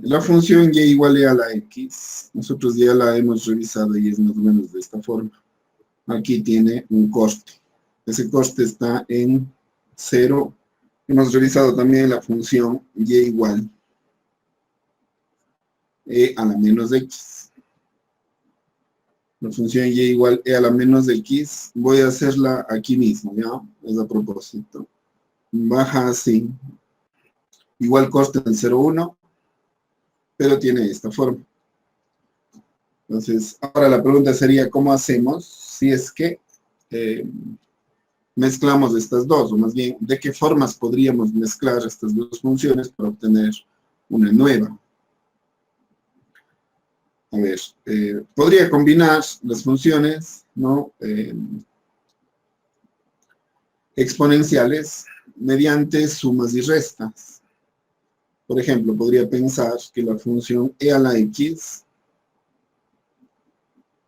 La función y igual a la x, nosotros ya la hemos revisado y es más o menos de esta forma. Aquí tiene un coste. Ese coste está en 0. Hemos revisado también la función y igual e a la menos x. La función y igual e a la menos x, voy a hacerla aquí mismo, ¿ya? Es a propósito. Baja así. Igual coste en 0,1, pero tiene esta forma. Entonces, ahora la pregunta sería, ¿cómo hacemos si es que mezclamos estas dos? O más bien, ¿de qué formas podríamos mezclar estas dos funciones para obtener una nueva? A ver, podría combinar las funciones, ¿no? Exponenciales mediante sumas y restas. Por ejemplo, podría pensar que la función e a la x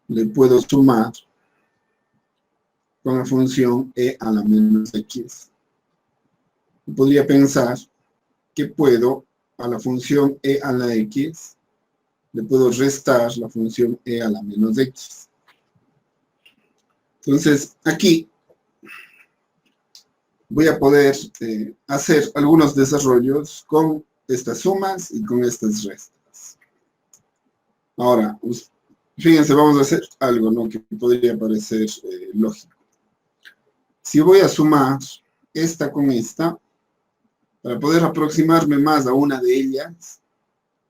le puedo sumar con la función e a la menos x. Podría pensar que puedo a la función e a la x le puedo restar la función e a la menos x. Entonces, aquí voy a poder hacer algunos desarrollos con estas sumas y con estas restas. Ahora, fíjense, vamos a hacer algo, ¿no?, que podría parecer lógico. Si voy a sumar esta con esta, para poder aproximarme más a una de ellas,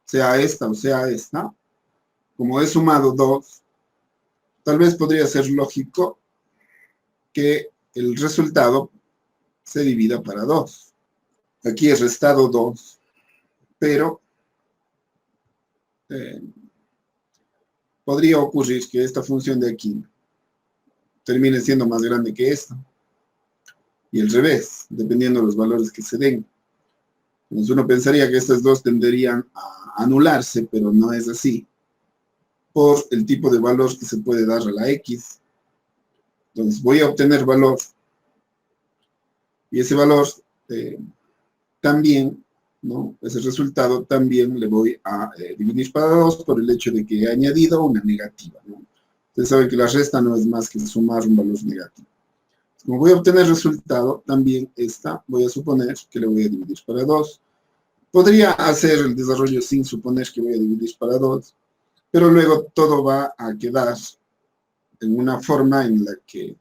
sea esta o sea esta, como he sumado 2, tal vez podría ser lógico que el resultado se divida para 2. Aquí he restado 2, pero podría ocurrir que esta función de aquí termine siendo más grande que esta. Y al revés, dependiendo de los valores que se den. Entonces uno pensaría que estas dos tenderían a anularse, pero no es así, por el tipo de valor que se puede dar a la x. Entonces voy a obtener valor, y ese valor también, ¿no?, ese resultado también le voy a dividir para 2 por el hecho de que he añadido una negativa, ¿no? Ustedes saben que la resta no es más que sumar un valor negativo. Como voy a obtener resultado, también esta voy a suponer que le voy a dividir para 2. Podría hacer el desarrollo sin suponer que voy a dividir para 2, pero luego todo va a quedar en una forma en la que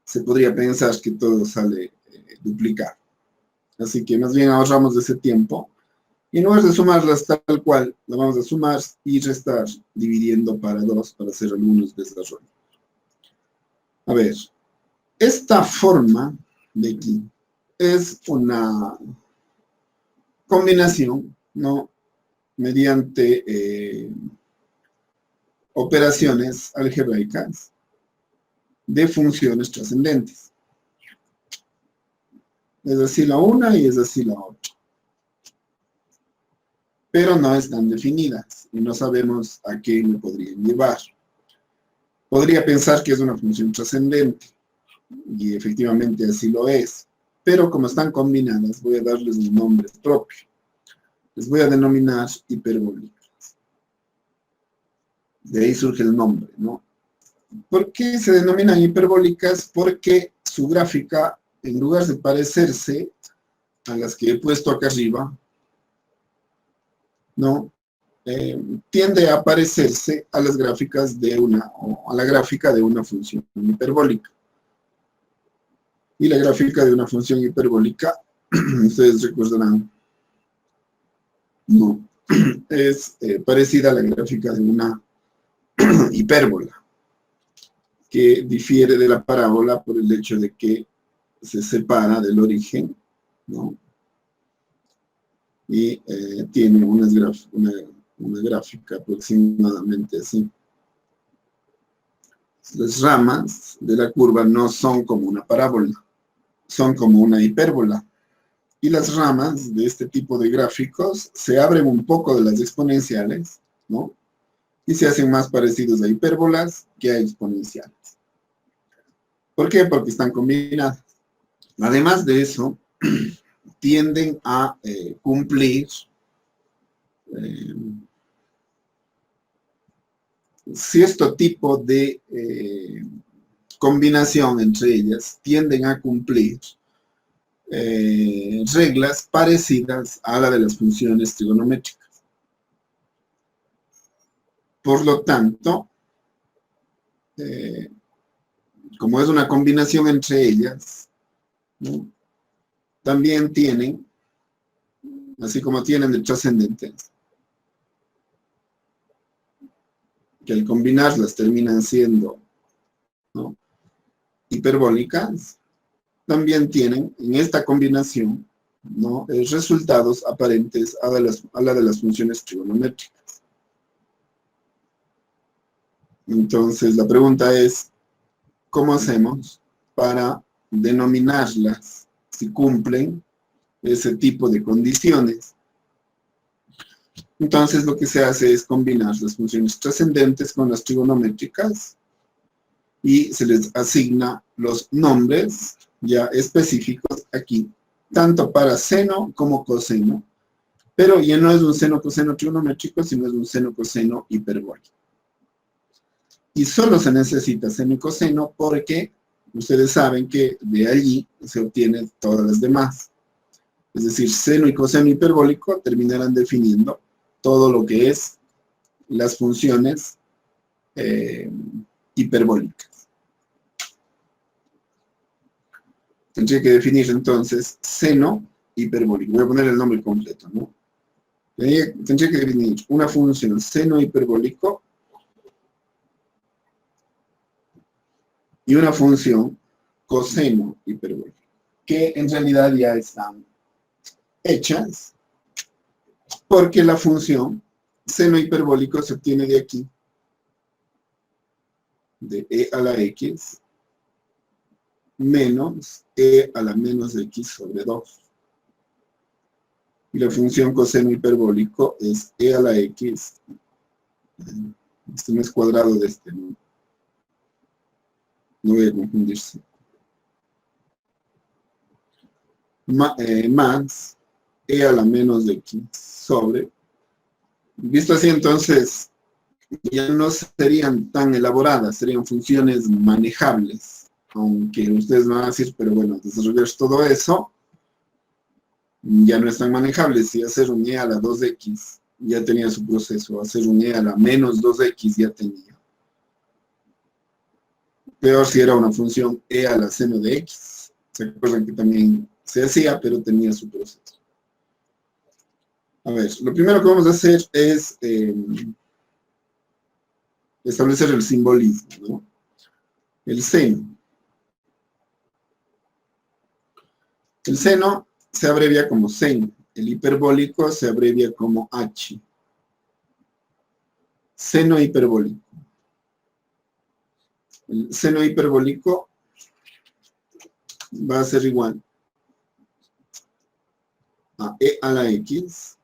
se podría pensar que todo sale duplicado. Así que más bien ahorramos ese tiempo. Y en lugar de sumarlas tal cual, la vamos a sumar y restar dividiendo para 2 para hacer algunos desarrollos. A ver, esta forma de aquí es una combinación, ¿no?, mediante operaciones algebraicas de funciones trascendentes. Es así la una y es así la otra. Pero no están definidas y no sabemos a qué me podrían llevar. Podría pensar que es una función trascendente, y efectivamente así lo es, pero como están combinadas, voy a darles un nombre propio. Les voy a denominar hiperbólicas. De ahí surge el nombre, ¿no? ¿Por qué se denominan hiperbólicas? Porque su gráfica, en lugar de parecerse a las que he puesto acá arriba, ¿no?, tiende a parecerse a las gráficas de a la gráfica de una función hiperbólica. Y la gráfica de una función hiperbólica, ustedes recordarán, no, es parecida a la gráfica de una hipérbola, que difiere de la parábola por el hecho de que se separa del origen, ¿no?, y tiene una gráfica aproximadamente así. Las ramas de la curva no son como una parábola, son como una hipérbola. Y las ramas de este tipo de gráficos se abren un poco de las exponenciales, ¿no?, y se hacen más parecidos a hipérbolas que a exponenciales. ¿Por qué? Porque están combinadas. Además de eso, tienden a cumplir cierto tipo de combinación entre ellas, tienden a cumplir reglas parecidas a la de las funciones trigonométricas. Por lo tanto, como es una combinación entre ellas, ¿no?, también tienen, así como tienen de trascendentes, que al combinarlas terminan siendo, ¿no?, hiperbólicas, también tienen en esta combinación, ¿no?, resultados aparentes a la de las funciones trigonométricas. Entonces, la pregunta es, ¿cómo hacemos para denominarlas si cumplen ese tipo de condiciones? Entonces, lo que se hace es combinar las funciones trascendentes con las trigonométricas y se les asigna los nombres ya específicos aquí, tanto para seno como coseno, pero ya no es un seno-coseno trigonométrico, sino es un seno-coseno hiperbólico. Y solo se necesita seno y coseno porque ustedes saben que de allí se obtienen todas las demás. Es decir, seno y coseno hiperbólico terminarán definiendo todo lo que es las funciones hiperbólicas. Tendría que definir entonces seno hiperbólico. Voy a poner el nombre completo, ¿no? Tendría que definir una función seno hiperbólico y una función coseno hiperbólico, que en realidad ya están hechas, porque la función seno hiperbólico se obtiene de aquí, de e a la x menos e a la menos x sobre 2. Y la función coseno hiperbólico es e a la x, este no es cuadrado de este, ¿no? No voy a confundirse. Más e a la menos x sobre. Visto así, entonces, ya no serían tan elaboradas, serían funciones manejables. Aunque ustedes me van a decir, pero bueno, desarrollar todo eso ya no es tan manejable. Si hacer un e a la 2x ya tenía su proceso, hacer un e a la menos 2x ya tenía. Peor si era una función e a la seno de x. Se acuerdan que también se hacía, pero tenía su proceso. A ver, lo primero que vamos a hacer es establecer el simbolismo, ¿no? El seno. El seno se abrevia como sen. El hiperbólico se abrevia como h. Seno hiperbólico. El seno hiperbólico va a ser igual a e a la x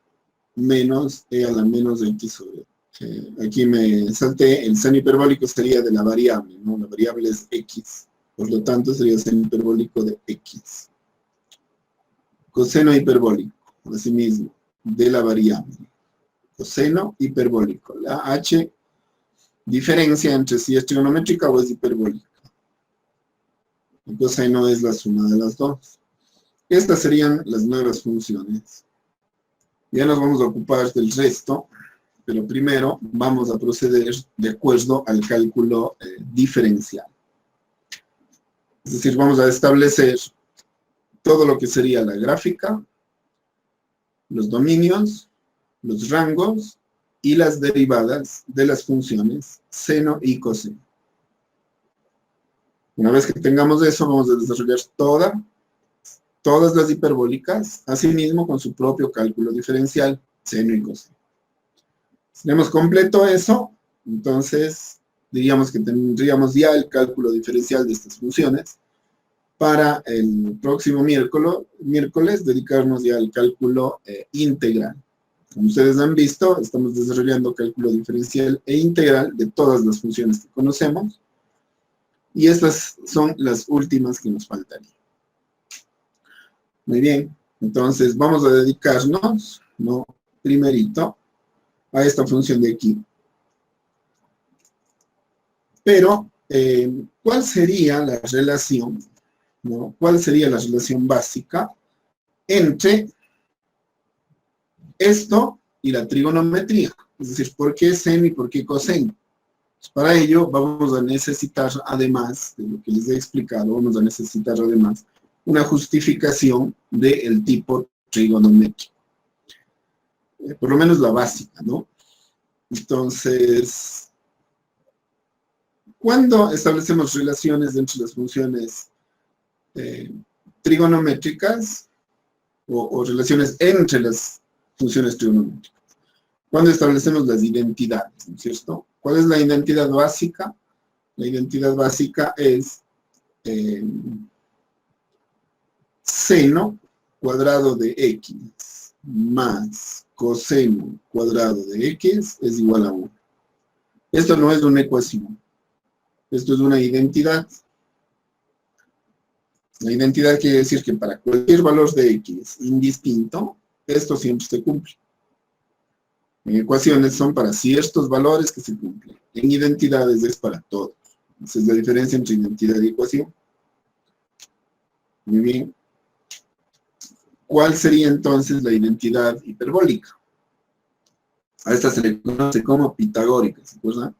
menos e a la menos x sobre. Aquí me salté, el seno hiperbólico sería de la variable, ¿no? La variable es x, por lo tanto sería seno hiperbólico de x. Coseno hiperbólico, asimismo, de la variable. Coseno hiperbólico. La h diferencia entre si es trigonométrica o es hiperbólica. El coseno es la suma de las dos. Estas serían las nuevas funciones. Ya nos vamos a ocupar del resto, pero primero vamos a proceder de acuerdo al cálculo diferencial. Es decir, vamos a establecer todo lo que sería la gráfica, los dominios, los rangos y las derivadas de las funciones seno y coseno. Una vez que tengamos eso, vamos a desarrollar todas las hiperbólicas, asimismo con su propio cálculo diferencial, seno y coseno. Si tenemos completo eso, entonces diríamos que tendríamos ya el cálculo diferencial de estas funciones. Para el próximo miércoles dedicarnos ya al cálculo integral. Como ustedes han visto, estamos desarrollando cálculo diferencial e integral de todas las funciones que conocemos. Y estas son las últimas que nos faltarían. Muy bien, Entonces, vamos a dedicarnos, ¿no? Primerito a esta función de aquí. Pero, ¿cuál sería la relación, ¿no? ¿Cuál sería la relación básica entre esto y la trigonometría? Es decir, ¿por qué seno y por qué coseno? Pues para ello vamos a necesitar, además de lo que les he explicado, vamos a necesitar además una justificación del tipo trigonométrico. Por lo menos la básica, ¿no? Entonces, cuando establecemos relaciones entre las funciones trigonométricas o relaciones entre las funciones trigonométricas, cuando establecemos las identidades, ¿no es cierto? ¿Cuál es la identidad básica? La identidad básica es seno cuadrado de x más coseno cuadrado de x es igual a 1. Esto no es una ecuación, esto es una identidad. La identidad quiere decir que para cualquier valor de x indistinto, esto siempre se cumple. En ecuaciones son para ciertos valores que se cumplen. En identidades es para todos. Esa es la diferencia entre identidad y ecuación. Muy bien. ¿Cuál sería entonces la identidad hiperbólica? A esta se le conoce como pitagórica, ¿se acuerdan?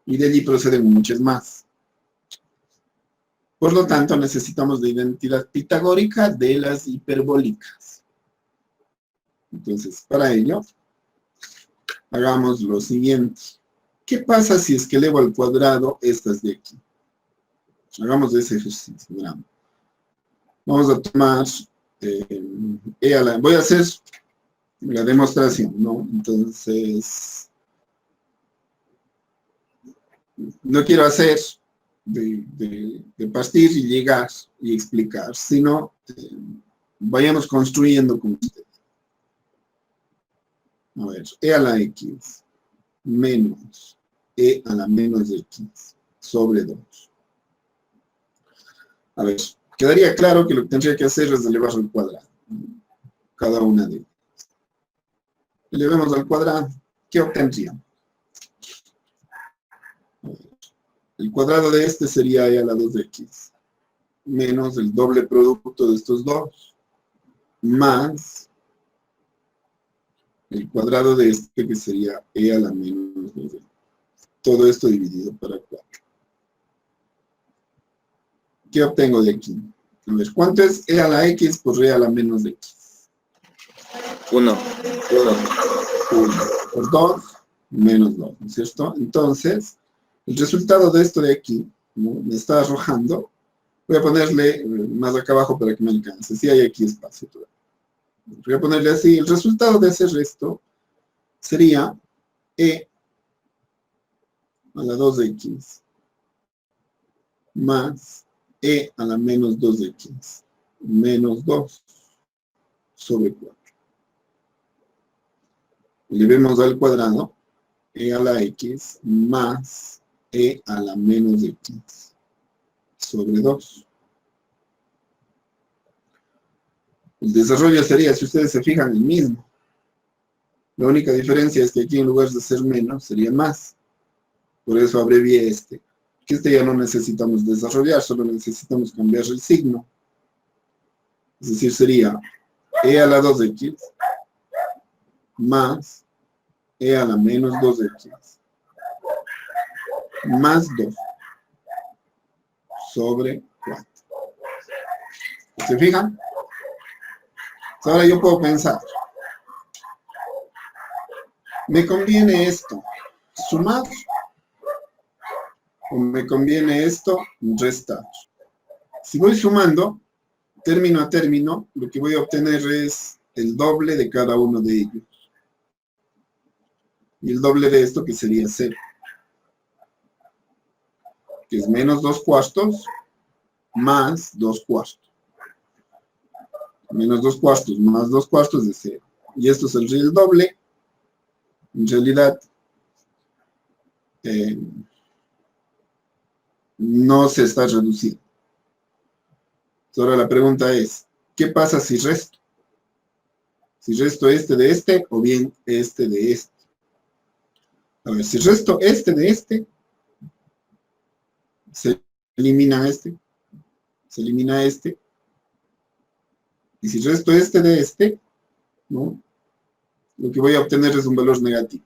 Y de allí proceden muchas más. Por lo tanto, necesitamos la identidad pitagórica de las hiperbólicas. Entonces, para ello, hagamos lo siguiente. ¿Qué pasa si es que elevo al cuadrado estas de aquí? Hagamos ese ejercicio. Veamos. Vamos a tomar, voy a hacer la demostración, ¿no? Entonces, no quiero hacer de partir y llegar y explicar, sino vayamos construyendo con ustedes. A ver, e a la x menos e a la menos x sobre 2. A ver, quedaría claro que lo que tendría que hacer es elevar al cuadrado. Cada una de ellas. Elevemos al cuadrado. ¿Qué obtendríamos? El cuadrado de este sería e a la 2x menos el doble producto de estos dos más el cuadrado de este que sería e a la menos 2x. Todo esto dividido para 4. ¿Qué obtengo de aquí? A ver, ¿cuánto es e a la x por e a la menos x? 1. 1 por 2 menos 2, ¿no es cierto? Entonces, el resultado de esto de aquí, ¿no? Me está arrojando. Voy a ponerle más acá abajo para que me alcance. Si hay aquí espacio todavía. Voy a ponerle así. El resultado de ese resto sería e a la 2x más e a la menos 2x menos 2 sobre 4. Elevemos al cuadrado e a la x más e a la menos x sobre 2. El desarrollo sería, si ustedes se fijan, el mismo. La única diferencia es que aquí en lugar de ser menos, sería más. Por eso abrevié este. Que este ya no necesitamos desarrollar, solo necesitamos cambiar el signo. Es decir, sería e a la 2x más e a la menos 2x más 2 sobre 4. ¿Se fijan? Ahora yo puedo pensar, ¿me conviene esto sumar o me conviene esto restar? Si voy sumando, término a término, lo que voy a obtener es el doble de cada uno de ellos. Y el doble de esto que sería 0. Que es menos 2 cuartos más 2 cuartos. Menos 2 cuartos más 2 cuartos de 0. Y esto es el doble. En realidad, no se está reduciendo. Ahora la pregunta es, ¿qué pasa si resto? Si resto este de este o bien este de este. A ver, si resto este de este, se elimina este, se elimina este. Y si resto este de este, ¿no? Lo que voy a obtener es un valor negativo.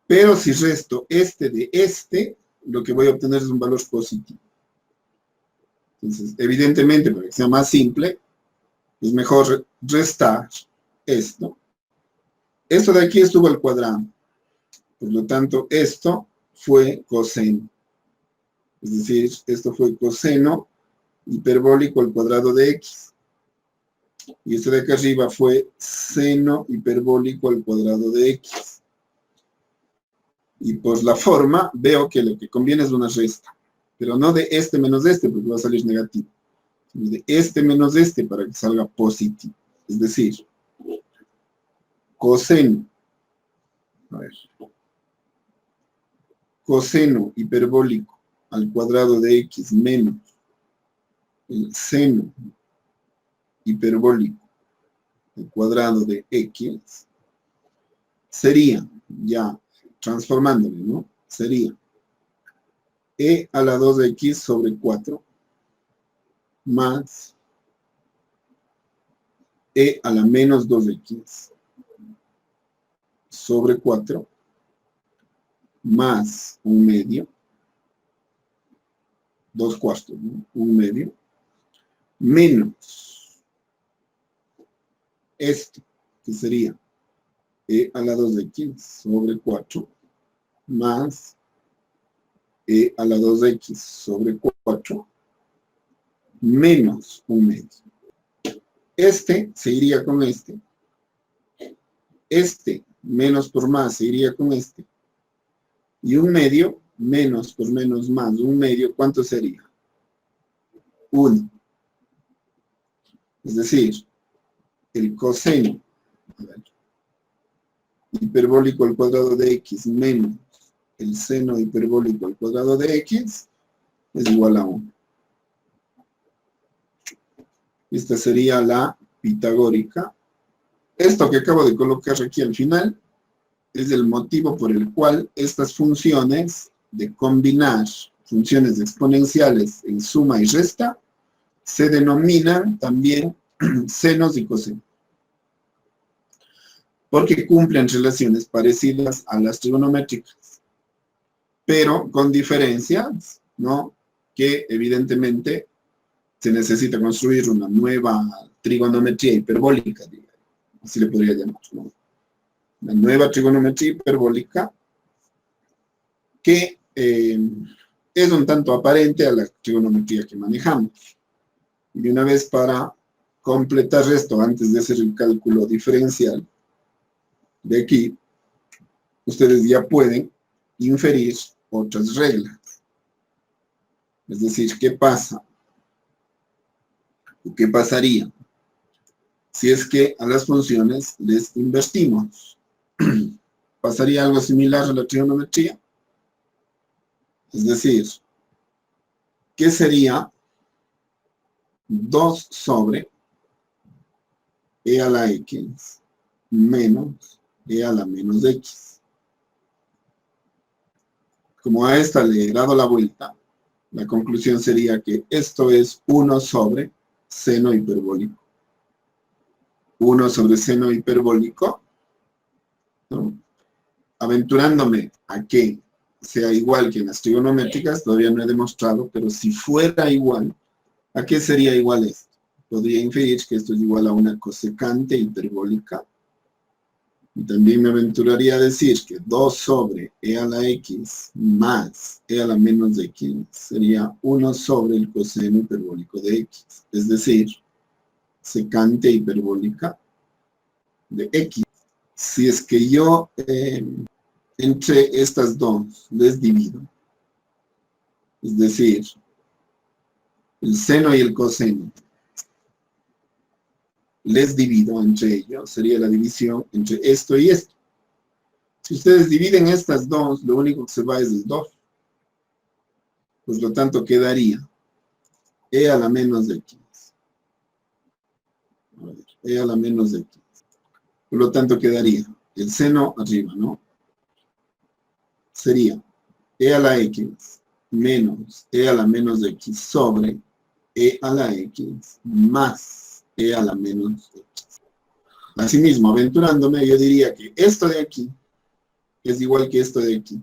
Pero si resto este de este, lo que voy a obtener es un valor positivo. Entonces, evidentemente, para que sea más simple, es mejor restar esto. Esto de aquí estuvo al cuadrado. Por lo tanto, esto fue coseno. Es decir, esto fue coseno hiperbólico al cuadrado de x. Y esto de acá arriba fue seno hiperbólico al cuadrado de x. Y por la forma, veo que lo que conviene es una resta. Pero no de este menos este, porque va a salir negativo. Sino de este menos este para que salga positivo. Es decir, coseno. A ver. Coseno hiperbólico al cuadrado de x menos el seno hiperbólico al cuadrado de x sería, ya transformándole, ¿no? Sería e a la 2x sobre 4 más e a la menos 2x sobre 4 más 1/2, 2/4, ¿no? 1/2, menos esto, que sería e a la 2x sobre 4 más e a la 2x sobre 4 menos 1/2. Este se iría con este. Este menos por más se iría con este. Y 1/2 menos por menos más 1/2, ¿cuánto sería? 1. Es decir, el coseno hiperbólico al cuadrado de x menos el seno hiperbólico al cuadrado de x es igual a 1. Esta sería la pitagórica. Esto que acabo de colocar aquí al final es el motivo por el cual estas funciones de combinar funciones exponenciales en suma y resta se denominan también senos y cosenos, porque cumplen relaciones parecidas a las trigonométricas, pero con diferencias, ¿no? Que evidentemente se necesita construir una nueva trigonometría hiperbólica, digamos, así le podría llamar, ¿no? Una nueva trigonometría hiperbólica que es un tanto aparente a la trigonometría que manejamos. Y una vez para completar esto, antes de hacer el cálculo diferencial de aquí, ustedes ya pueden inferir otras reglas. Es decir, ¿qué pasa? ¿O qué pasaría si es que a las funciones les invertimos? ¿Pasaría algo similar a la trigonometría? Es decir, ¿qué sería 2 sobre e a la x menos e a la menos x? Como a esta le he dado la vuelta, la conclusión sería que esto es 1 sobre seno hiperbólico. 1 sobre seno hiperbólico, ¿no? Aventurándome a que sea igual que en las trigonométricas, todavía no he demostrado, pero si fuera igual, ¿a qué sería igual esto? Podría inferir que esto es igual a una cosecante hiperbólica. Y también me aventuraría a decir que 2 sobre e a la x más e a la menos x sería 1 sobre el coseno hiperbólico de x. Es decir, secante hiperbólica de x. Si es que yo entre estas dos les divido, es decir, el seno y el coseno, les divido entre ellos, sería la división entre esto y esto. Si ustedes dividen estas dos, lo único que se va es el 2. Por lo tanto, quedaría e a la menos x A ver, e a la menos de x. Por lo tanto, quedaría el seno arriba, ¿no? Sería e a la x menos e a la menos de x sobre e a la x más e a la menos de x. Asimismo, aventurándome, yo diría que esto de aquí es igual que esto de aquí.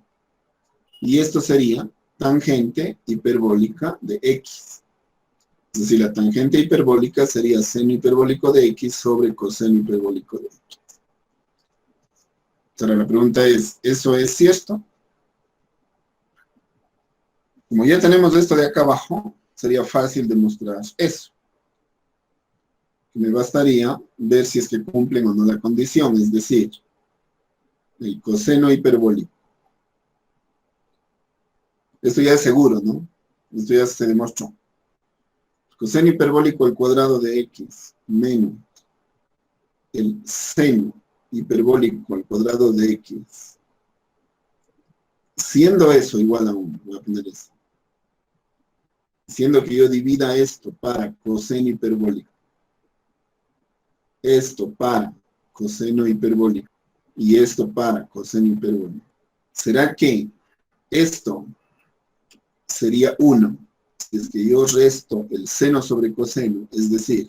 Y esto sería tangente hiperbólica de x. Es decir, la tangente hiperbólica sería seno hiperbólico de x sobre coseno hiperbólico de x. Ahora la pregunta es, ¿eso es cierto? Como ya tenemos esto de acá abajo, sería fácil demostrar eso. Me bastaría ver si es que cumplen o no la condición, es decir, el coseno hiperbólico. Esto ya es seguro, ¿no? Esto ya se demostró. Coseno hiperbólico al cuadrado de x menos el seno hiperbólico al cuadrado de x, siendo eso igual a 1, voy a poner eso, siendo que yo divida esto para coseno hiperbólico, esto para coseno hiperbólico y esto para coseno hiperbólico, ¿será que esto sería 1 si es que yo resto el seno sobre coseno, es decir,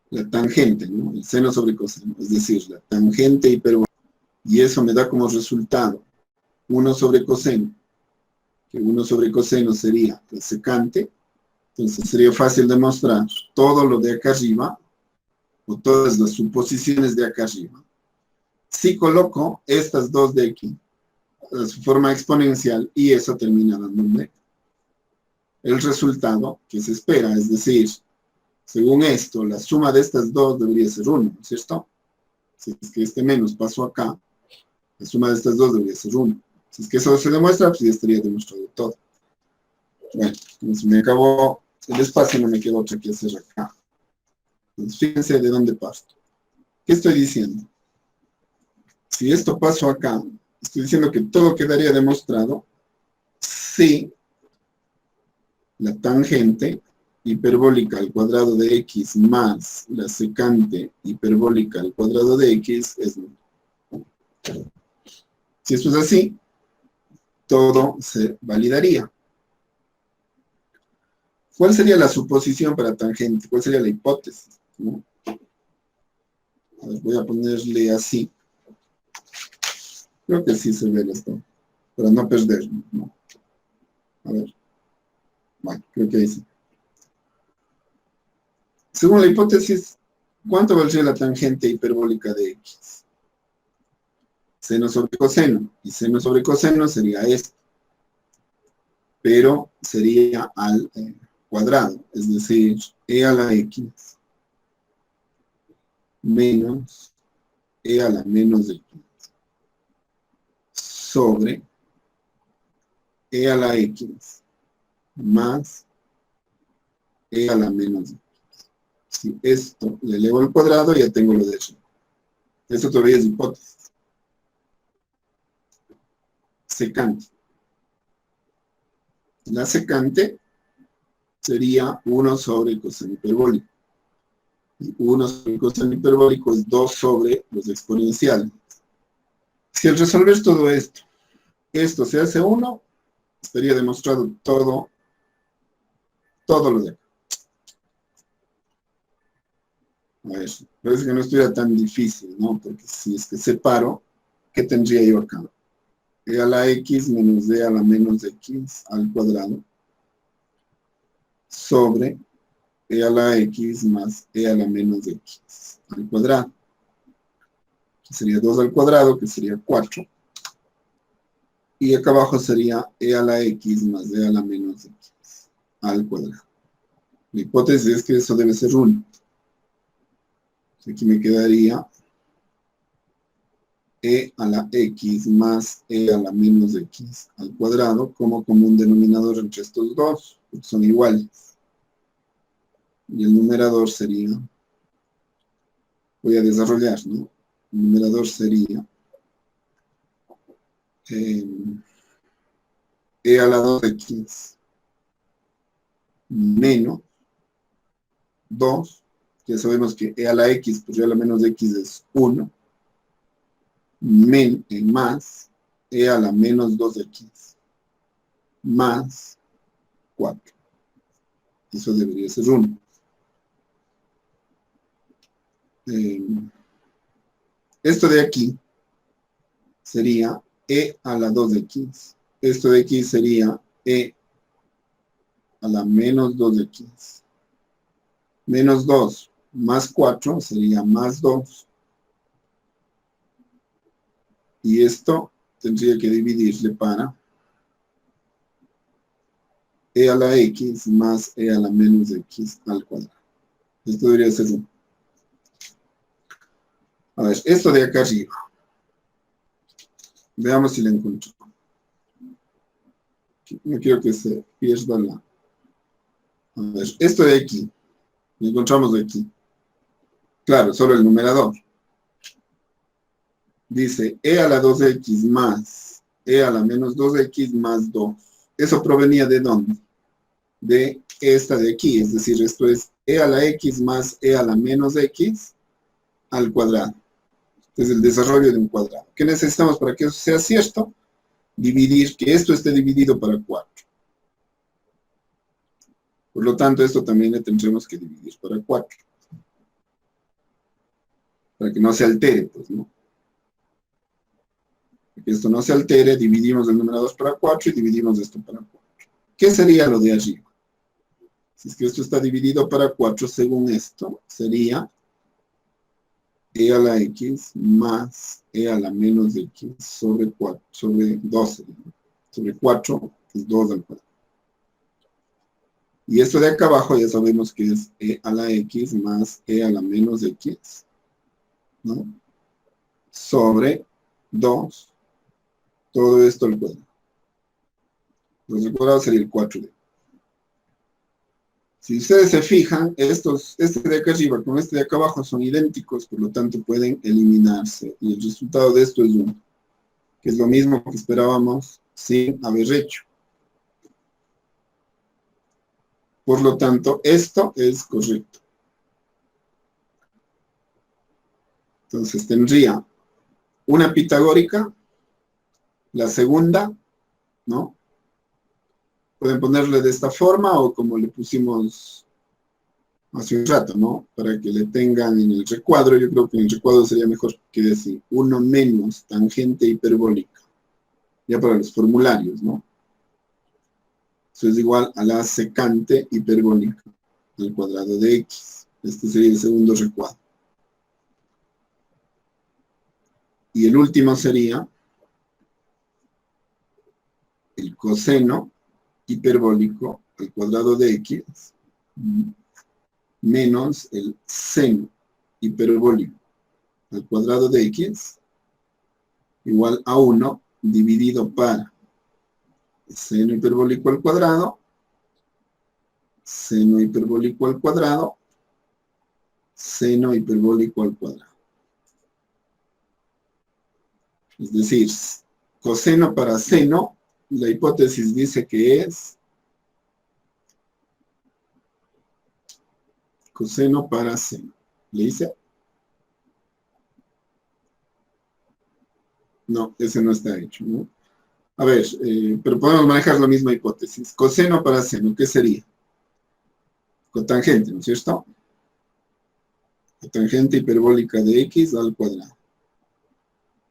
la tangente, ¿no? El seno sobre coseno, es decir, la tangente hiperbólica, y eso me da como resultado 1 sobre coseno, que 1 sobre coseno sería la secante, entonces sería fácil demostrar todo lo de acá arriba, o todas las suposiciones de acá arriba. Si coloco estas dos de aquí, a su forma exponencial, y eso termina dándome el resultado que se espera, es decir, según esto, la suma de estas dos debería ser 1, ¿cierto? Si es que este menos pasó acá, la suma de estas dos debería ser 1. Si es que eso se demuestra, pues ya estaría demostrado todo. Bueno, entonces me acabó el espacio y no me quedó otra que hacer acá. Entonces fíjense de dónde parto. ¿Qué estoy diciendo? Si esto pasó acá, estoy diciendo que todo quedaría demostrado si la tangente hiperbólica al cuadrado de x más la secante hiperbólica al cuadrado de x es 1. Si esto es así, todo se validaría. ¿Cuál sería la suposición para tangente? ¿Cuál sería la hipótesis? ¿No? A ver, voy a ponerle así. Creo que sí se ve esto, para no perder. ¿No? A ver. Bueno, creo que ahí sí. Según la hipótesis, ¿cuánto valdría la tangente hiperbólica de x? Seno sobre coseno. Y seno sobre coseno sería esto. Pero sería al cuadrado. Es decir, e a la x menos e a la menos de x sobre e a la x más e a la menos de x. Si esto le elevo al cuadrado, ya tengo lo de eso. Esto todavía es hipótesis. Secante. La secante sería 1 sobre el coseno hiperbólico. Y 1 sobre el coseno hiperbólico es 2 sobre los exponenciales. Si al resolver todo esto se hace 1, estaría demostrado todo lo de acá. A ver, parece que no estuviera tan difícil, ¿no? Porque si es que separo, ¿qué tendría yo acá? E a la x menos d a la menos x al cuadrado sobre e a la x más e a la menos x al cuadrado. Que sería 2 al cuadrado, que sería 4. Y acá abajo sería e a la x más e a la menos x al cuadrado. La hipótesis es que eso debe ser 1. Aquí me quedaría e a la x más e a la menos x al cuadrado como común denominador entre estos dos, porque son iguales. Y el numerador sería, voy a desarrollar, ¿no? El numerador sería e a la 2x menos 2, ya sabemos que e a la x, pues e a la menos x es 1, más e a la menos 2x, más 4. Eso debería ser 1. Esto de aquí sería e a la 2x. Esto de aquí sería e a la menos 2x. Menos 2 más 4 sería más 2. Y esto tendría que dividirle para e a la x más e a la menos x al cuadrado. Esto debería ser 1. A ver, esto de acá arriba. Veamos si lo encuentro. No quiero que se pierda la... A ver, esto de aquí. Lo encontramos de aquí. Claro, solo el numerador. Dice e a la 2x más e a la menos 2x más 2. ¿Eso provenía de dónde? De esta de aquí. Es decir, esto es e a la x más e a la menos x al cuadrado. Es el desarrollo de un cuadrado. ¿Qué necesitamos para que eso sea cierto? Dividir, que esto esté dividido para 4. Por lo tanto, esto también le tendremos que dividir para 4. Para que no se altere, pues, ¿no? Para que esto no se altere, dividimos el número 2 para 4 y dividimos esto para 4. ¿Qué sería lo de arriba? Si es que esto está dividido para 4, según esto, sería e a la x más e a la menos x sobre 4, sobre 12, sobre 4, que es 2 al cuadrado. Y esto de acá abajo ya sabemos que es e a la x más e a la menos x, ¿no? Sobre 2, todo esto al cuadrado. Entonces el cuadrado sería el 4D. Si ustedes se fijan, este de acá arriba con este de acá abajo son idénticos, por lo tanto pueden eliminarse. Y el resultado de esto es 1, que es lo mismo que esperábamos sin haber hecho. Por lo tanto, esto es correcto. Entonces tendría una pitagórica, la segunda, ¿no? Pueden ponerle de esta forma o como le pusimos hace un rato, ¿no? Para que le tengan en el recuadro. Yo creo que en el recuadro sería mejor que decir 1 menos tangente hiperbólica. Ya para los formularios, ¿no? Eso es igual a la secante hiperbólica al cuadrado de x. Este sería el segundo recuadro. Y el último sería el coseno hiperbólico al cuadrado de x menos el seno hiperbólico al cuadrado de x igual a 1 dividido para seno hiperbólico al cuadrado, seno hiperbólico al cuadrado, seno hiperbólico al cuadrado. Es decir, coseno para seno, la hipótesis dice que es coseno para seno. ¿Le dice? No, ese no está hecho, ¿no? A ver, pero podemos manejar la misma hipótesis. Coseno para seno, ¿qué sería? Cotangente, ¿no es cierto? Cotangente hiperbólica de x al cuadrado.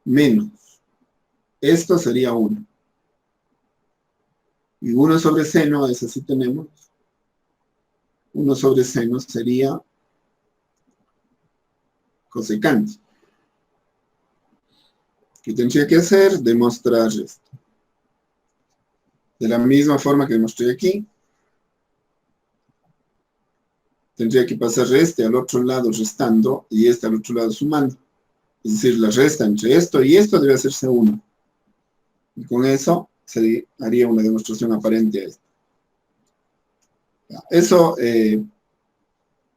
Menos. Esto sería 1. Y 1 sobre seno, eso sí tenemos. 1 sobre seno sería cosecante. ¿Qué tendría que hacer? Demostrar esto. De la misma forma que demostré aquí, tendría que pasar este al otro lado restando y este al otro lado sumando. Es decir, la resta entre esto y esto debe hacerse 1. Y con eso se haría una demostración aparente a esto. Eso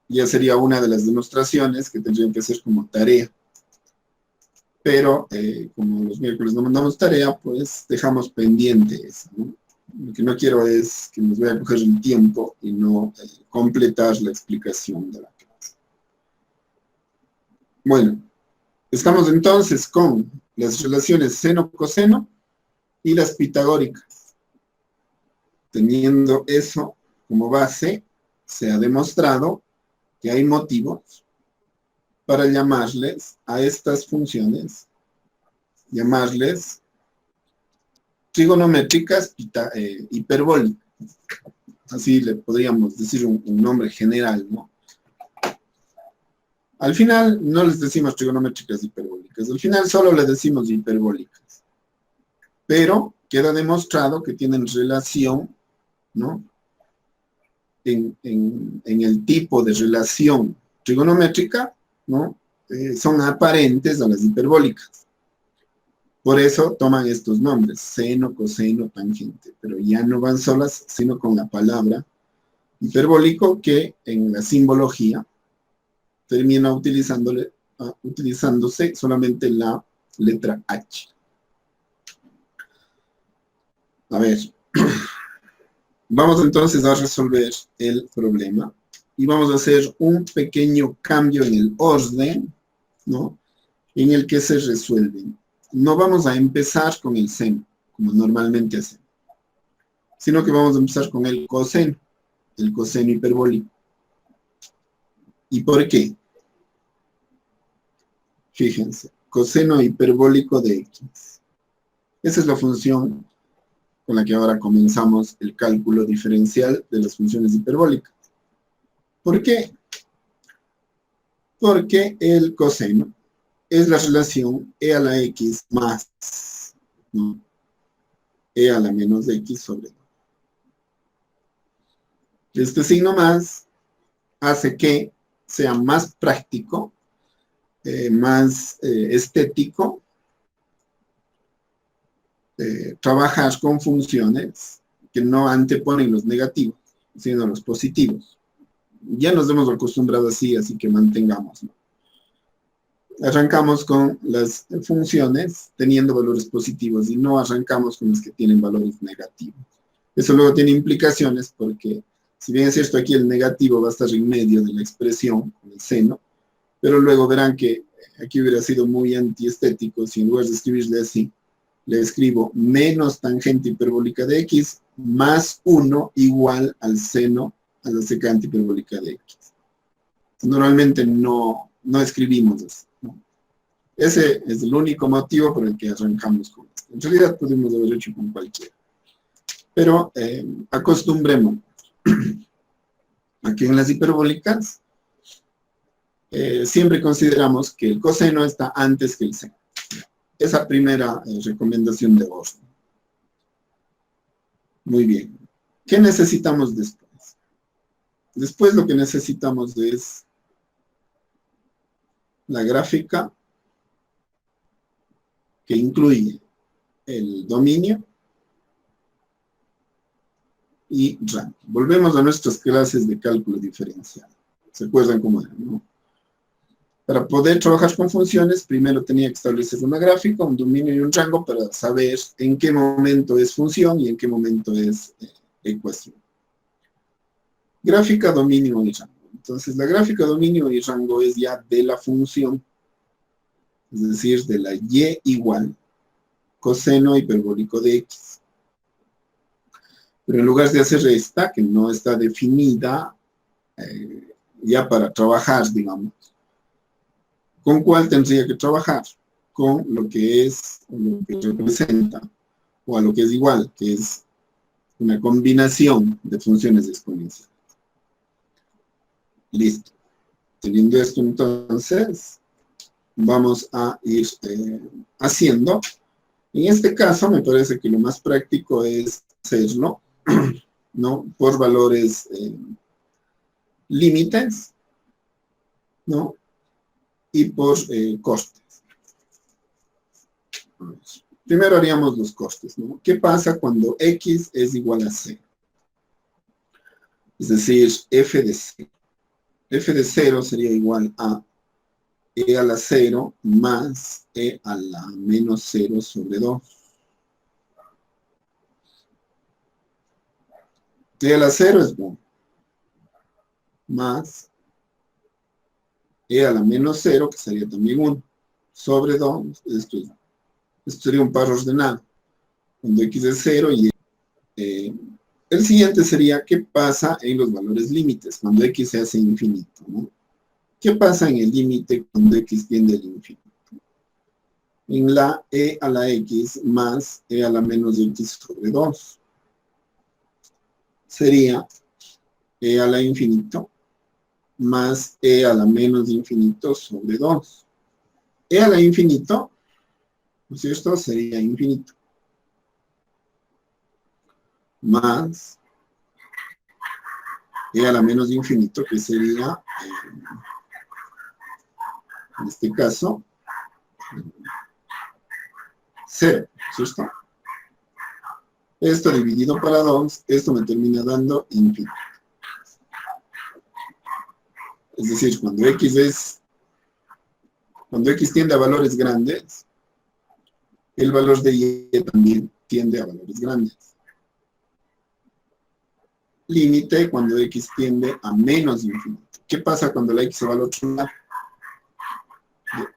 ya sería una de las demostraciones que tendrían que hacer como tarea. Pero como los miércoles no mandamos tarea, pues dejamos pendiente eso, ¿no? Lo que no quiero es que nos vaya a coger el tiempo y no completar la explicación de la clase. Bueno, estamos entonces con las relaciones seno-coseno y las pitagóricas. Teniendo eso como base, se ha demostrado que hay motivos para llamarles a estas funciones, llamarles trigonométricas hiperbólicas. Así le podríamos decir un nombre general, ¿no? Al final no les decimos trigonométricas hiperbólicas, al final solo les decimos hiperbólicas. Pero queda demostrado que tienen relación, ¿no? En el tipo de relación trigonométrica, ¿no? Son aparentes a las hiperbólicas. Por eso toman estos nombres, seno, coseno, tangente, pero ya no van solas, sino con la palabra hiperbólico, que en la simbología termina utilizándose solamente la letra H. A ver, vamos entonces a resolver el problema y vamos a hacer un pequeño cambio en el orden, ¿no? En el que se resuelven. No vamos a empezar con el seno, como normalmente hacemos, sino que vamos a empezar con el coseno hiperbólico. ¿Y por qué? Fíjense, coseno hiperbólico de X. Esa es la función con la que ahora comenzamos el cálculo diferencial de las funciones hiperbólicas. ¿Por qué? Porque el coseno es la relación e a la x más, ¿no? E a la menos x sobre 2. Este signo más hace que sea más práctico, más estético, trabajar con funciones que no anteponen los negativos, sino los positivos. Ya nos hemos acostumbrado así que mantengamos, ¿no? Arrancamos con las funciones teniendo valores positivos y no arrancamos con las que tienen valores negativos. Eso luego tiene implicaciones porque, si bien es cierto, aquí el negativo va a estar en medio de la expresión, con el seno, pero luego verán que aquí hubiera sido muy antiestético si en lugar de escribirle así, le escribo menos tangente hiperbólica de X más 1 igual al seno a la secante hiperbólica de X. Normalmente no escribimos eso, ¿no? Ese es el único motivo por el que arrancamos con esto. En realidad podemos haber hecho con cualquiera. Pero acostumbremos aquí en las hiperbólicas, siempre consideramos que el coseno está antes que el seno. Esa primera recomendación de orden. Muy bien. ¿Qué necesitamos después? Después lo que necesitamos es la gráfica que incluye el dominio y rango. Volvemos a nuestras clases de cálculo diferencial. ¿Se acuerdan cómo era, no? Para poder trabajar con funciones, primero tenía que establecer una gráfica, un dominio y un rango para saber en qué momento es función y en qué momento es ecuación. Gráfica, dominio y rango. Entonces, la gráfica, dominio y rango es ya de la función, es decir, de la y igual coseno hiperbólico de x. Pero en lugar de hacer esta, que no está definida ya para trabajar, digamos, ¿con cuál tendría que trabajar? Con lo que es, lo que representa, o a lo que es igual, que es una combinación de funciones exponenciales. Listo. Teniendo esto, entonces, vamos a ir haciendo. En este caso, me parece que lo más práctico es hacerlo, ¿no? Por valores límites, ¿no? Y por costes. Primero haríamos los costes, ¿no? ¿Qué pasa cuando x es igual a 0? Es decir, f de 0. F de 0 sería igual a e a la 0 más e a la menos 0 sobre 2. E a la 0 es 1. Más e a la menos 0, que sería también 1. Sobre 2, esto sería un par ordenado. Cuando x es 0 y el siguiente sería, ¿qué pasa en los valores límites? Cuando x se hace infinito, ¿no? ¿Qué pasa en el límite cuando x tiende al infinito? En la e a la x más e a la menos x sobre 2. Sería e a la infinito más e a la menos infinito sobre 2. E a la infinito, ¿no es cierto? Sería infinito. Más e a la menos infinito, que sería, en este caso, 0, ¿cierto? Esto dividido para 2, esto me termina dando infinito. Es decir, cuando x tiende a valores grandes, el valor de y también tiende a valores grandes. Límite cuando x tiende a menos infinito. ¿Qué pasa cuando la x se va al otro lado?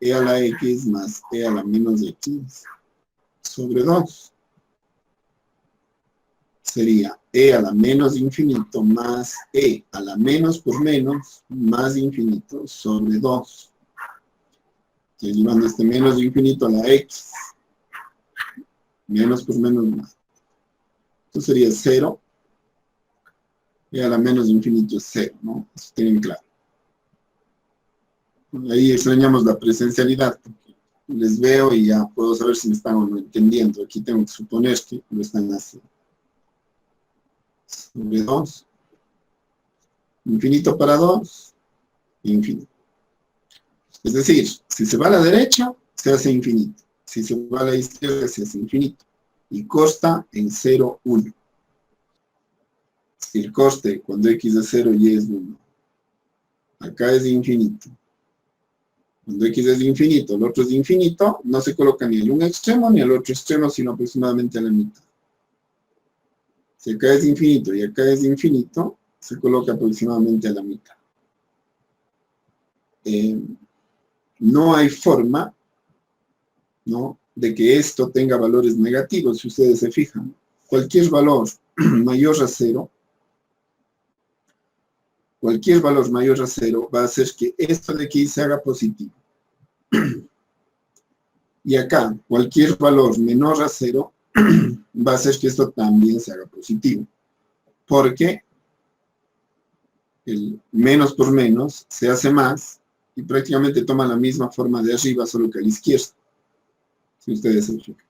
De e a la x más e a la menos x sobre 2. Sería e a la menos infinito más e a la menos por menos más infinito sobre 2. Estoy llevando este menos de infinito a la x. Menos por menos más. Esto sería 0. E a la menos infinito es 0, ¿no? Eso tienen claro. Ahí extrañamos la presencialidad, porque les veo y ya puedo saber si me están o no entendiendo. Aquí tengo que suponer que lo están haciendo. Sobre 2. Infinito para 2. Infinito. Es decir, si se va a la derecha, se hace infinito. Si se va a la izquierda, se hace infinito. Y consta en 0, 1. El coste cuando x es 0 y es 1. Acá es infinito. Cuando x es infinito, el otro es infinito, no se coloca ni en un extremo ni al otro extremo, sino aproximadamente a la mitad. Si acá es infinito y acá es infinito, se coloca aproximadamente a la mitad. No hay forma, ¿no?, de que esto tenga valores negativos, si ustedes se fijan. Cualquier valor mayor a 0, va a hacer que esto de aquí se haga positivo. Y acá, cualquier valor menor a 0 va a hacer que esto también se haga positivo. Porque el menos por menos se hace más y prácticamente toma la misma forma de arriba, solo que a la izquierda. Si ustedes se fijan.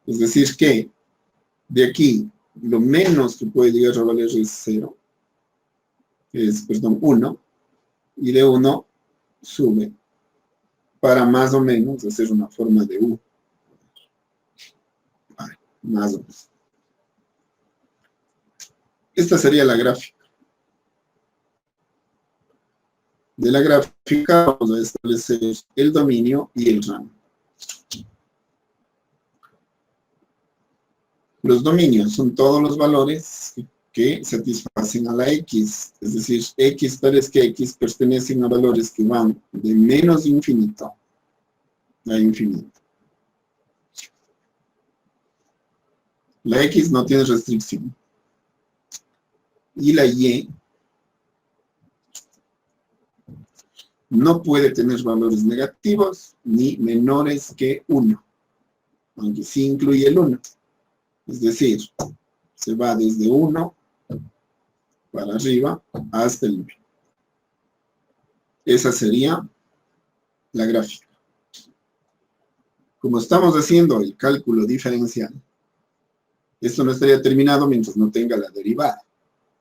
Es decir que de aquí lo menos que puede llegar a valer es 0. Es, perdón, 1. Y de 1 sube para más o menos hacer una forma de U. Más o menos. Esta sería la gráfica. De la gráfica vamos a establecer el dominio y el rango. Los dominios son todos los valores que satisfacen a la x. Es decir, x tales que x pertenecen a valores que van de menos infinito a infinito. La x no tiene restricción. Y la y no puede tener valores negativos ni menores que 1, aunque sí incluye el 1. Es decir, se va desde 1 para arriba hasta el infinito. Esa sería la gráfica. Como estamos haciendo el cálculo diferencial, esto no estaría terminado mientras no tenga la derivada,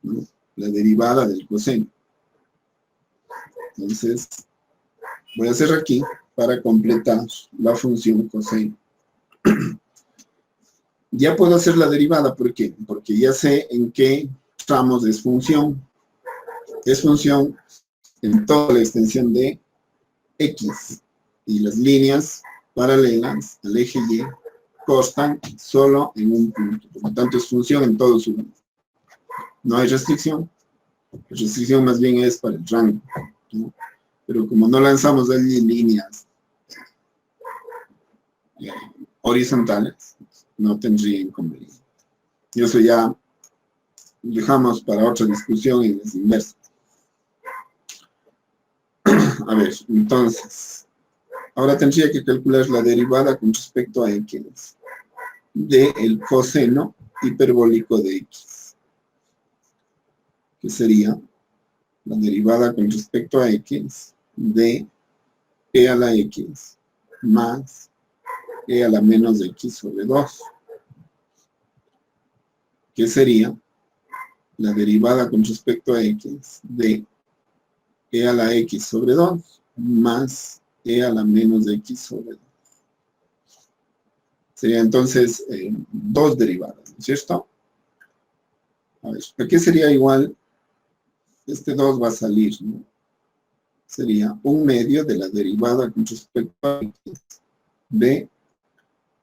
¿no? La derivada del coseno. Entonces, voy a hacer aquí para completar la función coseno. Ya puedo hacer la derivada, ¿por qué? Porque ya sé en qué tramos es función. Es función en toda la extensión de x y las líneas paralelas al eje y constan solo en un punto. Por lo tanto, es función en todo su rango. No hay restricción. La restricción más bien es para el rango, ¿no? Pero como no lanzamos allí líneas horizontales, no tendría inconveniente. Y eso ya dejamos para otra discusión en las inversas. A ver, entonces, ahora tendría que calcular la derivada con respecto a x del coseno hiperbólico de x, que sería la derivada con respecto a x de e a la x más e a la menos x sobre 2, que sería la derivada con respecto a x de e a la x sobre 2 más e a la menos x sobre 2. Sería entonces dos derivadas, ¿no es cierto? A ver, ¿a qué sería igual? Este 2 va a salir, ¿no? Sería 1/2 de la derivada con respecto a x de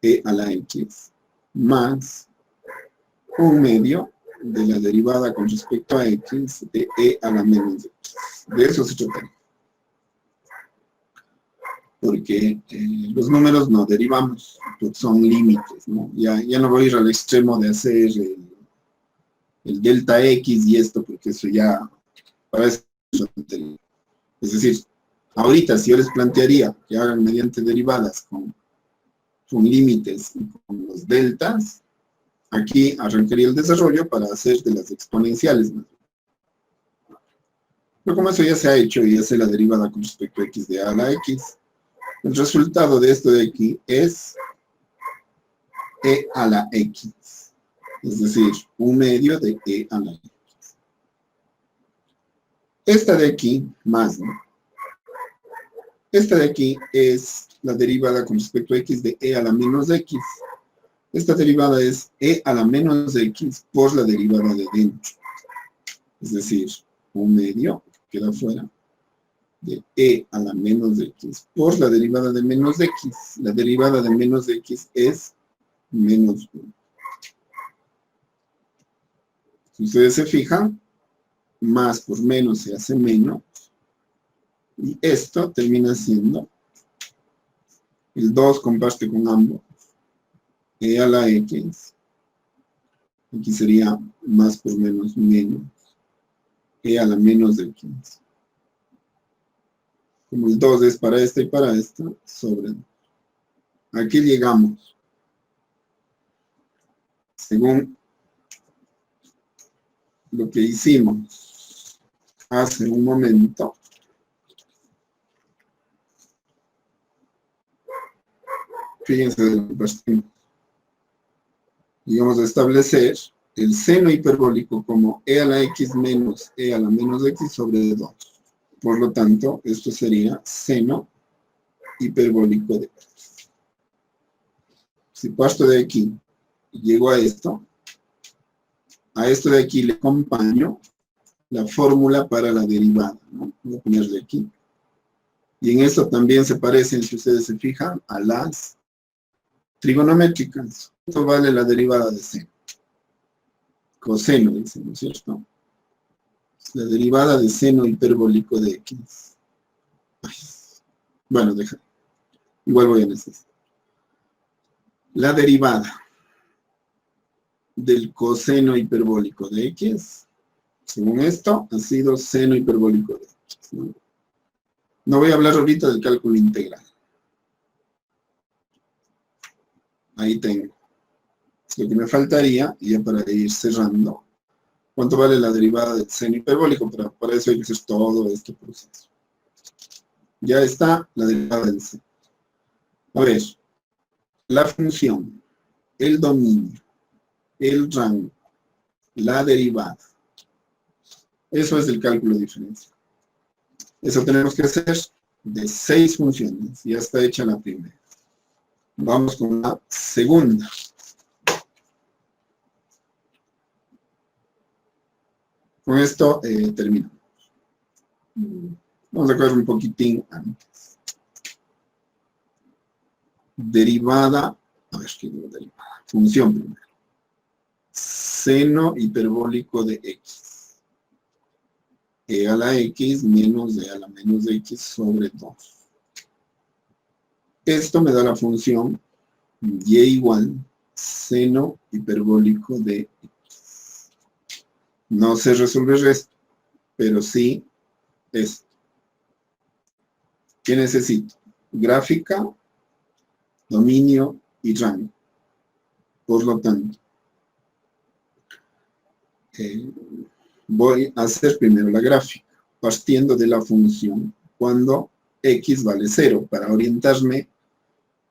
e a la x más 1/2 de la derivada con respecto a x de e a la menos x. De eso se trata. Porque los números no derivamos, pues son límites, ¿no? Ya no voy a ir al extremo de hacer el delta x y esto, porque eso ya parece. Es decir, ahorita si yo les plantearía que hagan mediante derivadas con límites y con los deltas, aquí arrancaría el desarrollo para hacer de las exponenciales, ¿no? Pero como eso ya se ha hecho y hace la derivada con respecto a x de a la x, el resultado de esto de aquí es e a la x, es decir, 1/2 de e a la x. Esta de aquí, más, ¿no? Esta de aquí es la derivada con respecto a x de e a la menos x. Esta derivada es e a la menos x por la derivada de dentro. Es decir, 1/2, que queda fuera, de e a la menos x por la derivada de menos x. La derivada de menos x es menos 1. Si ustedes se fijan, más por menos se hace menos, y esto termina siendo el 2 comparte con ambos, e a la x, aquí sería más por menos menos, e a la menos de 15. Como el 2 es para esta y para esta, sobre. Aquí llegamos. Según lo que hicimos hace un momento, fíjense de lo que partimos. Digamos, establecer el seno hiperbólico como e a la x menos e a la menos x sobre 2. Por lo tanto, esto sería seno hiperbólico de x. Si parto de aquí y llego a esto de aquí le acompaño la fórmula para la derivada, ¿no? Voy a ponerle aquí. Y en esto también se parecen, si ustedes se fijan, a las trigonométricas. ¿Cuánto vale la derivada de seno? Coseno, dicen, ¿no es cierto? La derivada de seno hiperbólico de x. Bueno, deja. Igual voy a necesitar. La derivada del coseno hiperbólico de x, según esto, ha sido seno hiperbólico de x, ¿no? No voy a hablar ahorita del cálculo integral. Ahí tengo. Lo que me faltaría, y ya para ir cerrando, ¿cuánto vale la derivada del seno hiperbólico? Pero para eso hay que hacer todo este proceso. Ya está la derivada del seno. A ver, la función, el dominio, el rango, la derivada. Eso es el cálculo diferencial. Eso tenemos que hacer de 6 funciones. Ya está hecha la primera. Vamos con la segunda. Con esto terminamos. Vamos a coger un poquitín antes. Derivada A ver, ¿qué digo derivada? Función primero. Seno hiperbólico de x. E a la x menos e a la menos x sobre 2. Esto me da la función y igual seno hiperbólico de x. No sé resolver esto, pero sí esto. ¿Qué necesito? Gráfica, dominio y rango. Por lo tanto, voy a hacer primero la gráfica, partiendo de la función cuando x vale 0, para orientarme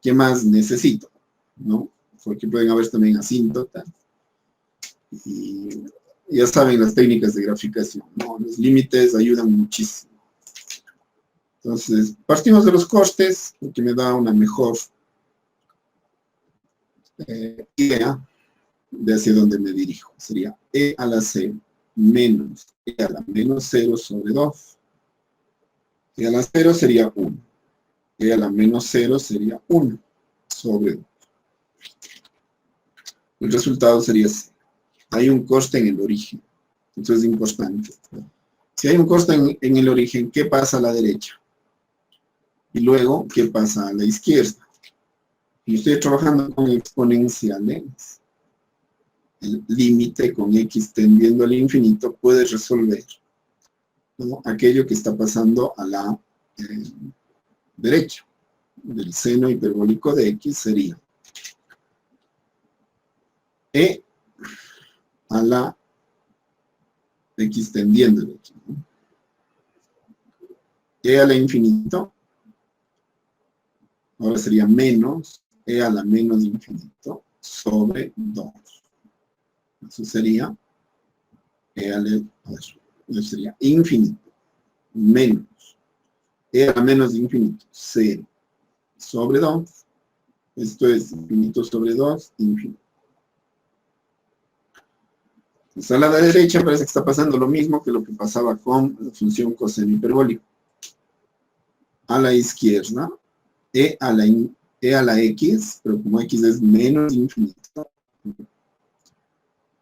qué más necesito, ¿no? Porque pueden haber también asíntotas. Y ya saben las técnicas de graficación, ¿no? Los límites ayudan muchísimo. Entonces, partimos de los costes, porque me da una mejor idea de hacia dónde me dirijo. Sería e a la 0 menos e a la menos 0 sobre 2. E a la 0 sería 1. E a la menos 0 sería 1 sobre 2. El resultado sería 0. Hay un coste en el origen. Eso es importante. Si hay un coste en el origen, ¿qué pasa a la derecha? Y luego, ¿qué pasa a la izquierda? Y estoy trabajando con exponenciales. El límite con x tendiendo al infinito puede resolver, ¿no?, aquello que está pasando a la derecha. Del seno hiperbólico de x sería e a la x tendiendo al x, ¿no? E a la infinito, ahora sería menos e a la menos infinito sobre 2. Eso sería e a la, eso sería infinito, menos e a la menos infinito, 0 sobre 2. Esto es infinito sobre 2, infinito. Entonces, a la derecha parece que está pasando lo mismo que lo que pasaba con la función coseno hiperbólico. A la izquierda, e a la x, pero como x es menos infinito,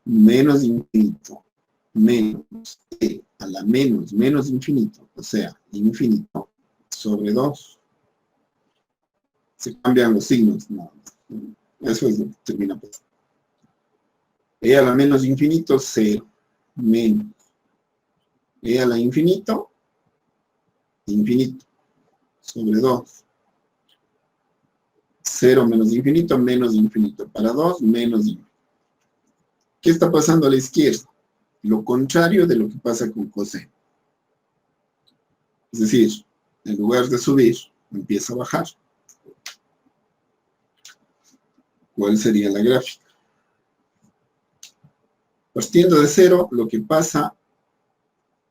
menos e a la menos infinito, o sea, infinito sobre 2. Se cambian los signos, no. Eso es lo que termina pasando. E a la menos infinito, 0, menos. E a la infinito, infinito, sobre 2. 0 menos infinito, para 2, menos infinito. ¿Qué está pasando a la izquierda? Lo contrario de lo que pasa con coseno. Es decir, en lugar de subir, empieza a bajar. ¿Cuál sería la gráfica? Partiendo de 0, lo que pasa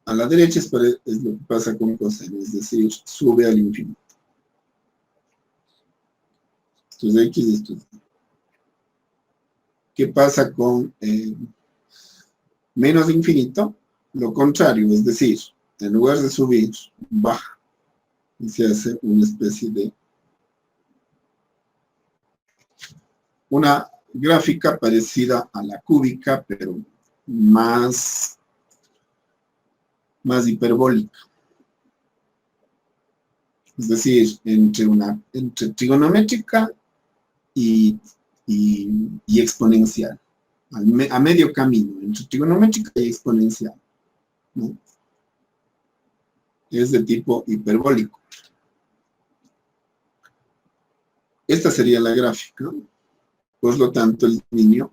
a la derecha es lo que pasa con coseno, es decir, sube al infinito. Esto es x, esto es. ¿Qué pasa con menos infinito? Lo contrario, es decir, en lugar de subir, baja. Y se hace una especie de una gráfica parecida a la cúbica, pero más hiperbólica. Es decir, entre trigonométrica y exponencial. A medio camino, entre trigonométrica y exponencial, ¿no? Es de tipo hiperbólico. Esta sería la gráfica. Por lo tanto, el dominio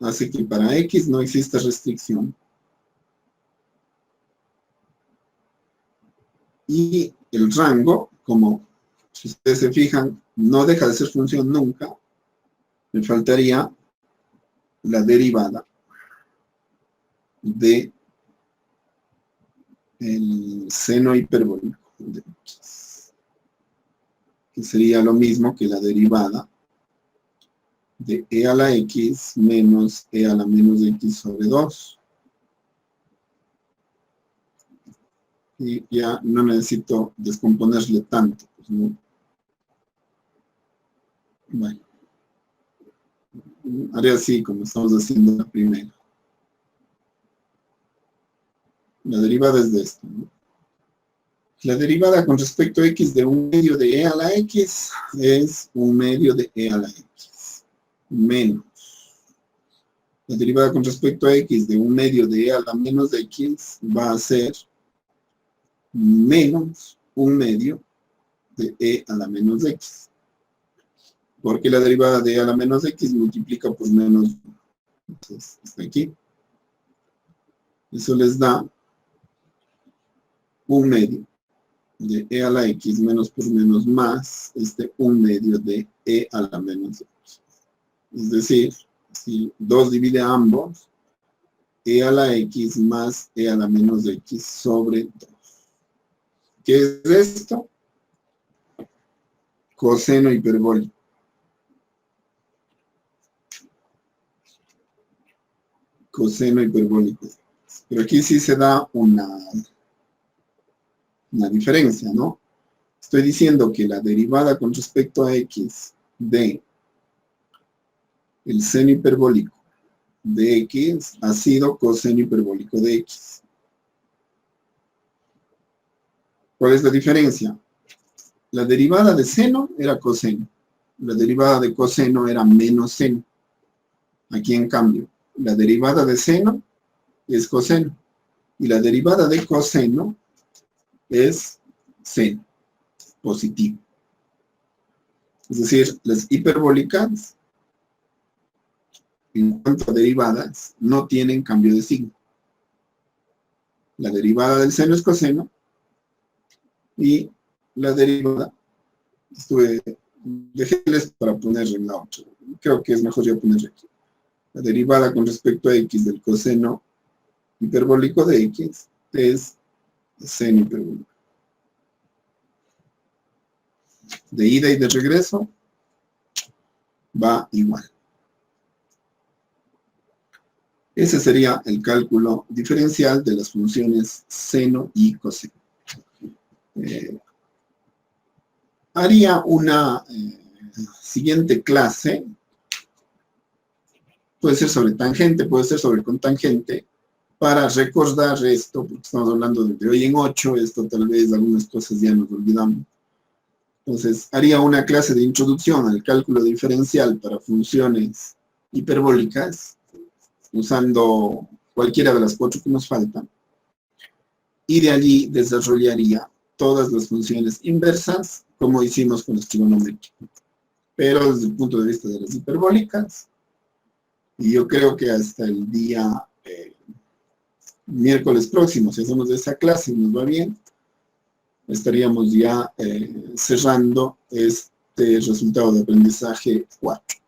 hace que para x no exista restricción. Y el rango, como si ustedes se fijan, no deja de ser función nunca. Me faltaría la derivada de el seno hiperbólico de x, que sería lo mismo que la derivada de e a la x menos e a la menos x sobre 2. Y ya no necesito descomponerle tanto, pues, ¿no? Bueno. Haré así como estamos haciendo la primera. La derivada es de esto, ¿no? La derivada con respecto a x de 1/2 de e a la x es 1/2 de e a la x. Menos. La derivada con respecto a x de 1/2 de e a la menos x va a ser menos 1/2 de e a la menos x. Porque la derivada de e a la menos x multiplica por menos 1. Entonces, está aquí. Eso les da 1/2 de e a la x menos por menos más 1/2 de e a la menos x. Es decir, si 2 divide a ambos, e a la x más e a la menos x sobre 2. ¿Qué es esto? Coseno hiperbólico. Coseno hiperbólico. Pero aquí sí se da una diferencia, ¿no? Estoy diciendo que la derivada con respecto a x de el seno hiperbólico de x ha sido coseno hiperbólico de x. ¿Cuál es la diferencia? La derivada de seno era coseno. La derivada de coseno era menos seno. Aquí, en cambio, la derivada de seno es coseno. Y la derivada de coseno es seno, positivo. Es decir, las hiperbólicas, en cuanto a derivadas, no tienen cambio de signo. La derivada del seno es coseno y la derivada, déjenles para poner en la otra. Creo que es mejor ya poner aquí. La derivada con respecto a x del coseno hiperbólico de x es seno hiperbólico. De ida y de regreso va igual. Ese sería el cálculo diferencial de las funciones seno y coseno. Haría una siguiente clase, puede ser sobre tangente, puede ser sobre cotangente, para recordar esto, porque estamos hablando de hoy en 8, esto tal vez algunas cosas ya nos olvidamos. Entonces, haría una clase de introducción al cálculo diferencial para funciones hiperbólicas, usando cualquiera de las 4 que nos faltan, y de allí desarrollaría todas las funciones inversas, como hicimos con los trigonométricos, pero desde el punto de vista de las hiperbólicas, y yo creo que hasta el día miércoles próximo, si hacemos esa clase y nos va bien, estaríamos ya cerrando este resultado de aprendizaje 4.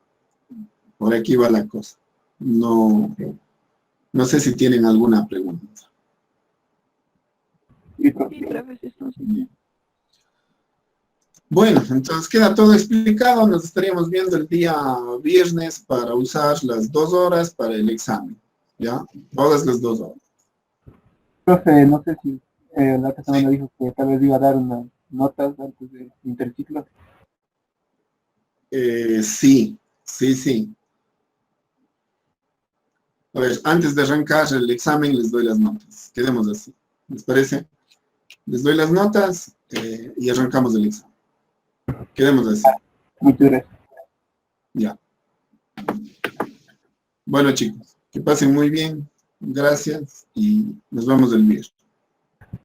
Por aquí va la cosa. No sé si tienen alguna pregunta. Sí, profe, sí, estamos bien. Bueno, entonces queda todo explicado. Nos estaríamos viendo el día viernes para usar las 2 horas para el examen. ¿Ya? Todas las 2 horas. Profe, no sé si la otra semana dijo que tal vez iba a dar unas notas antes del interciclo. Sí. A ver, antes de arrancar el examen les doy las notas. Quedemos así. ¿Les parece? Les doy las notas y arrancamos el examen. Quedemos así. Muchas gracias. Ya. Bueno, chicos, que pasen muy bien. Gracias y nos vemos el viernes.